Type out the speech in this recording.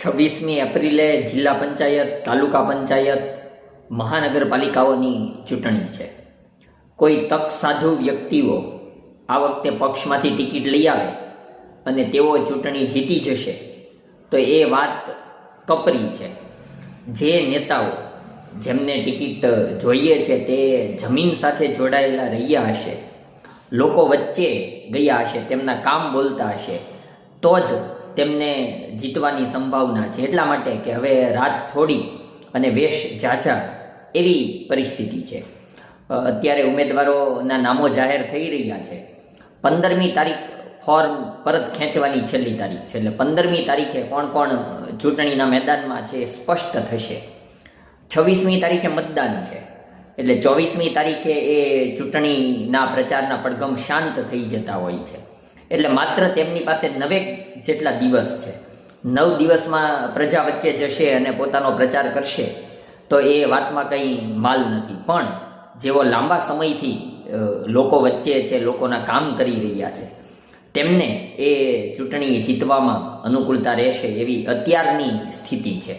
26મી એપ્રિલે જિલ્લા પંચાયત, તાલુકા પંચાયત, મહાનગરપાલિકાઓની ચૂંટણી છે. કોઈ તક સાધુ વ્યક્તિઓ આ વખતે પક્ષમાંથી ટિકિટ લઈ આવે અને તેઓ ચૂંટણી જીતી જશે તો એ વાત કપરી છે. જે નેતાઓ જેમને ટિકિટ જોઈએ છે તે જમીન સાથે જોડાયેલા રહ્યા હશે, લોકો વચ્ચે ગયા હશે, તેમના કામ બોલતા હશે, તો જ તેમને જીતવાની સંભાવના છે. એટલા માટે કે હવે રાત થોડી અને વેશ ઝાઝા એવી પરિસ્થિતિ છે. અત્યારે ઉમેદવારોના નામો જાહેર થઈ રહ્યા છે. 15મી તારીખ ફોર્મ પરત ખેંચવાની છેલ્લી તારીખ છે. એટલે 15મી તારીખે કોણ કોણ ચૂંટણીના મેદાનમાં છે એ સ્પષ્ટ થશે. 26મી તારીખે મતદાન છે. એટલે 24મી તારીખે એ ચૂંટણીના પ્રચારના પડઘમ શાંત થઈ જતા હોય છે. એટલે માત્ર તેમની પાસે 9 જેટલા દિવસ છે. 9 દિવસમાં પ્રજા વચ્ચે જશે અને પોતાનો પ્રચાર કરશે તો એ વાતમાં કંઈ માલ નથી. પણ જેઓ લાંબા સમયથી લોકો વચ્ચે છે, લોકોના કામ કરી રહ્યા છે, તેમને એ ચૂંટણી જીતવામાં અનુકૂળતા રહેશે એવી અત્યારની સ્થિતિ છે.